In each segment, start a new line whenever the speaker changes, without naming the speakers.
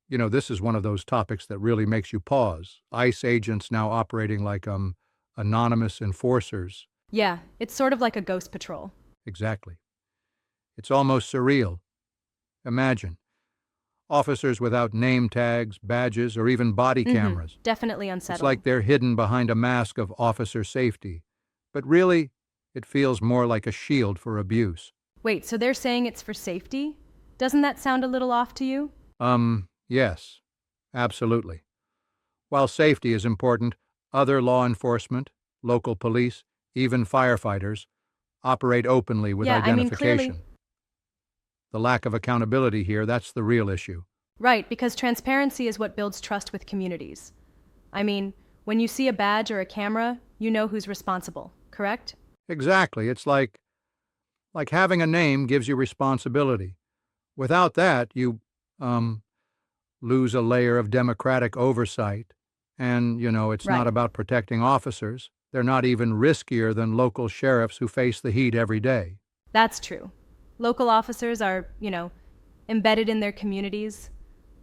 This is one of those topics that really makes you pause. ICE agents now operating like anonymous enforcers.
Yeah, it's sort of like a ghost patrol.
Exactly. It's almost surreal. Imagine officers without name tags, badges, or even body cameras.
Definitely
It's
unsettling.
like they're hidden behind a mask of officer safety. But really, it feels more like a shield for abuse.
Wait, so they're saying it's for safety? Doesn't that sound a little off to you?
Yes, absolutely. While safety is important, other law enforcement, local police, even firefighters operate openly with
Yeah, I mean, clearly.
identification. The lack of accountability here, that's the real issue.
Right, because transparency is what builds trust with communities. I mean, when you see a badge or a camera, you know who's responsible, correct?
Exactly. It's like having a name gives you responsibility. Without that, you um lose a layer of democratic oversight. And, it's not
Right.
about protecting officers. They're not even riskier than local sheriffs who face the heat every day.
That's true. Local officers are, embedded in their communities.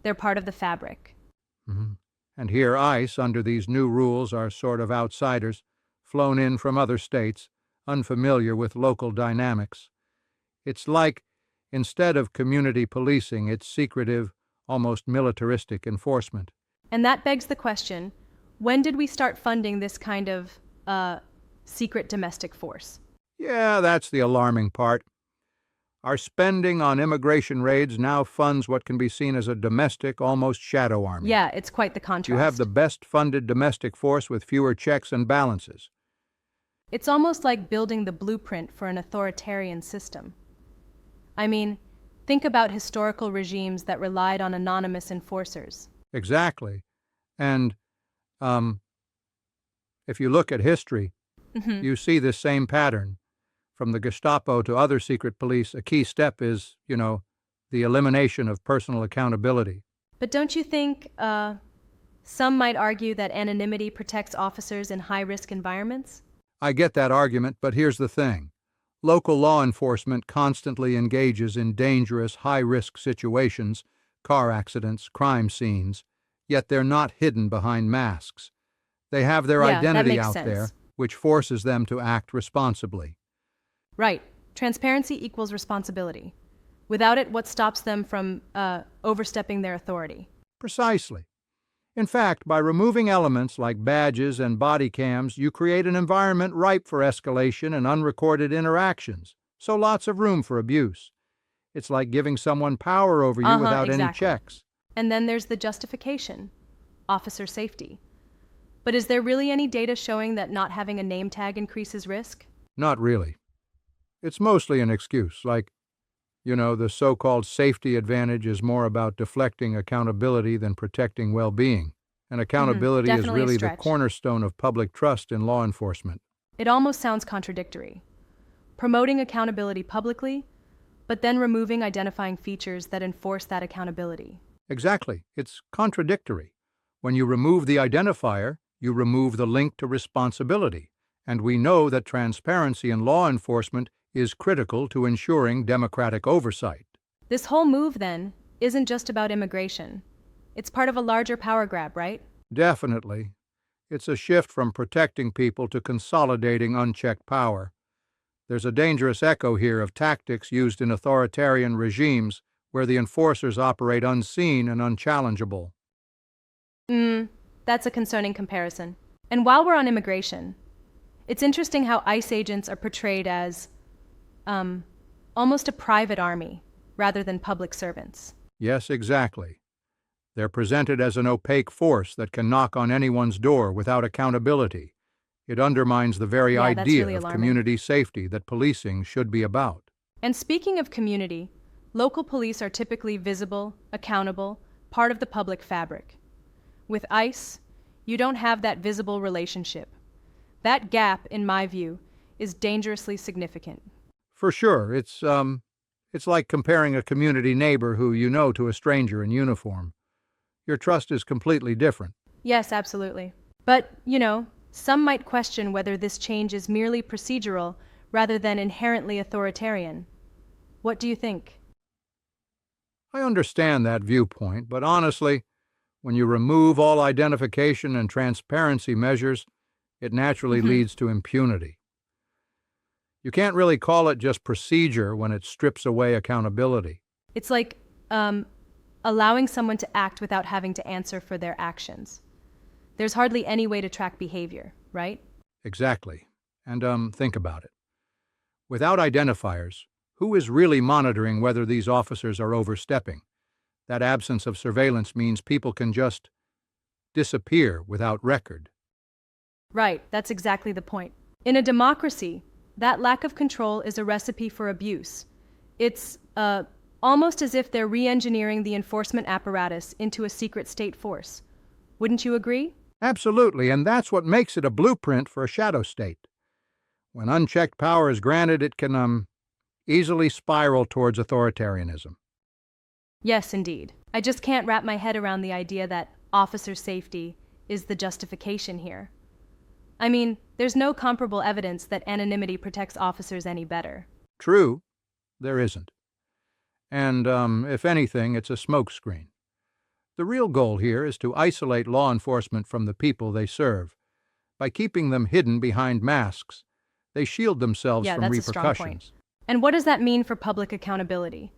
They're part of the fabric.
Mhm. And here, ICE, under these new rules, are sort of outsiders, flown in from other states, unfamiliar with local dynamics. It's like, instead of community policing, it's secretive, almost militaristic enforcement.
And that begs the question, when did we start funding this kind of, secret domestic force?
Yeah, that's the alarming part. Our spending on immigration raids now funds what can be seen as a domestic, almost shadow army.
Yeah, it's quite the
You have the
contrast.
best funded domestic force with fewer checks and balances.
It's almost like building the blueprint for an authoritarian system. I mean, think about historical regimes that relied on anonymous enforcers.
Exactly. And um, if you look at history,
Hmm.
you see this same pattern. From the Gestapo to other secret police, a key step is, the elimination of personal accountability.
But don't you think some might argue that anonymity protects officers in high risk environments?
I get that argument, but here's the thing. Local law enforcement constantly engages in dangerous, high-risk situations, car accidents, crime scenes, yet they're not hidden behind masks. They have their
Yeah, that
identity
makes
out there,
sense.
which forces them to act responsibly.
Right. Transparency equals responsibility. Without it, what stops them from overstepping their authority?
Precisely. In fact, by removing elements like badges and body cams, you create an environment ripe for escalation and unrecorded interactions, so lots of room for abuse. It's like giving someone power over you
Uh huh,
without any
exactly.
checks.
And then there's the justification officer safety. But is there really any data showing that not having a name tag increases risk?
Not really. It's mostly an excuse, like, the so-called safety advantage is more about deflecting accountability than protecting well-being. And accountability is
Definitely a
really the
stretch.
cornerstone of public trust in law enforcement.
It almost sounds contradictory. Promoting accountability publicly, but then removing identifying features that enforce that accountability.
Exactly. It's contradictory. When you remove the identifier, you remove the link to responsibility. And we know that transparency in law enforcement is critical to ensuring democratic oversight.
This whole move, then, isn't just about immigration. It's part of a larger power grab, right?
Definitely. It's a shift from protecting people to consolidating unchecked power. There's a dangerous echo here of tactics used in authoritarian regimes where the enforcers operate unseen and unchallengeable.
That's a concerning comparison. And while we're on immigration, it's interesting how ICE agents are portrayed as almost a private army rather than public servants.
Yes, exactly. They're presented as an opaque force that can knock on anyone's door without accountability. It undermines the very
Yeah, that's
idea
really
of
alarming.
community safety that policing should be about.
And speaking of community, local police are typically visible, accountable, part of the public fabric. With ICE, you don't have that visible relationship. That gap, in my view, is dangerously significant.
For sure, it's like comparing a community neighbor who you know to a stranger in uniform. Your trust is completely different.
Yes, absolutely. But, some might question whether this change is merely procedural rather than inherently authoritarian. What do you think?
I understand that viewpoint, but honestly, when you remove all identification and transparency measures, it naturally
Mhm.
leads to impunity. You can't really call it just procedure when it strips away accountability.
It's like um, allowing someone to act without having to answer for their actions. There's hardly any way to track behavior, right?
Exactly. And think about it. Without identifiers, who is really monitoring whether these officers are overstepping? That absence of surveillance means people can just disappear without record.
Right, that's exactly the point. In a democracy, that lack of control is a recipe for abuse. It's almost as if they're re engineering the enforcement apparatus into a secret state force. Wouldn't you agree?
Absolutely, and that's what makes it a blueprint for a shadow state. When unchecked power is granted, it can easily spiral towards authoritarianism.
Yes, indeed. I just can't wrap my head around the idea that officer safety is the justification here. I mean, there's no comparable evidence that anonymity protects officers any better.
True, there isn't. And, if anything, it's a smokescreen. The real goal here is to isolate law enforcement from the people they serve. By keeping them hidden behind masks, they shield themselves
Yeah,
from
that's a strong point.
repercussions.
And what does that mean for public accountability?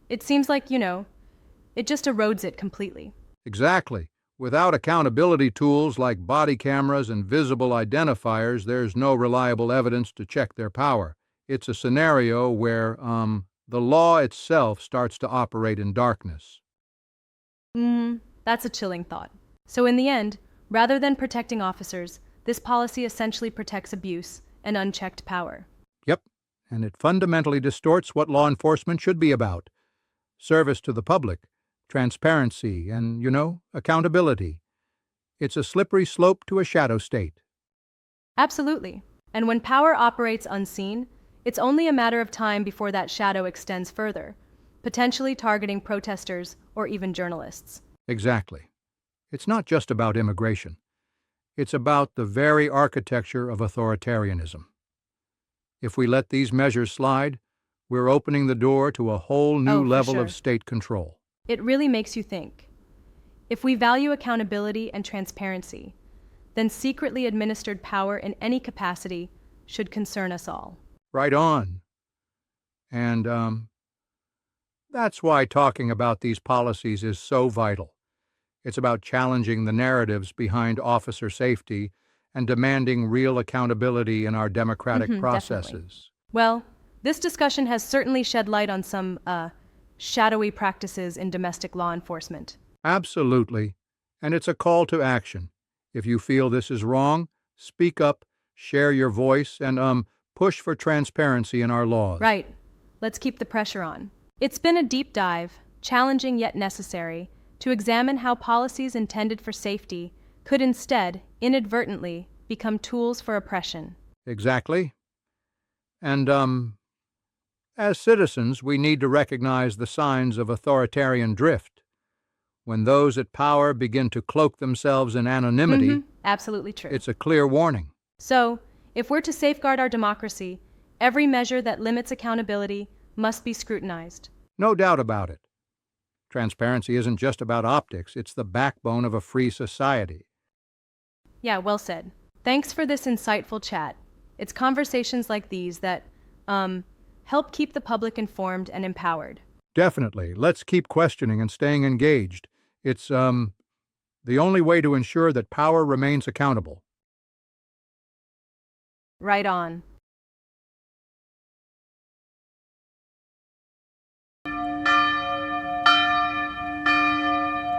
It seems like, it just erodes it completely.
Exactly. Without accountability tools like body cameras and visible identifiers, there's no reliable evidence to check their power. It's a scenario where the law itself starts to operate in darkness.
That's a chilling thought. So, in the end, rather than protecting officers, this policy essentially protects abuse and unchecked power.
Yep, and it fundamentally distorts what law enforcement should be about: service to the public, transparency, and, accountability. It's a slippery slope to a shadow state.
Absolutely. And when power operates unseen, it's only a matter of time before that shadow extends further, potentially targeting protesters or even journalists.
Exactly. It's not just about immigration. It's about the very architecture of authoritarianism. If we let these measures slide, we're opening the door to a whole new
Oh, for
level
sure.
of state control.
It really makes you think. If we value accountability and transparency, then secretly administered power in any capacity should concern us all.
Right on. And that's why talking about these policies is so vital. It's about challenging the narratives behind officer safety and demanding real accountability in our democratic
Definitely.
processes.
Well, this discussion has certainly shed light on some shadowy practices in domestic law enforcement.
Absolutely. And it's a call to action. If you feel this is wrong, speak up, share your voice, and push for transparency in our laws.
Right. Let's keep the pressure on. It's been a deep dive, challenging yet necessary, to examine how policies intended for safety could instead, inadvertently, become tools for oppression.
Exactly. And as citizens, we need to recognize the signs of authoritarian drift. When those at power begin to cloak themselves in anonymity,
Absolutely true.
it's a clear warning.
So, if we're to safeguard our democracy, every measure that limits accountability must be scrutinized.
No doubt about it. Transparency isn't just about optics, it's the backbone of a free society.
Yeah, well said. Thanks for this insightful chat. It's conversations like these that help keep the public informed and empowered.
Definitely. Let's keep questioning and staying engaged. It's the only way to ensure that power remains accountable.
Right on.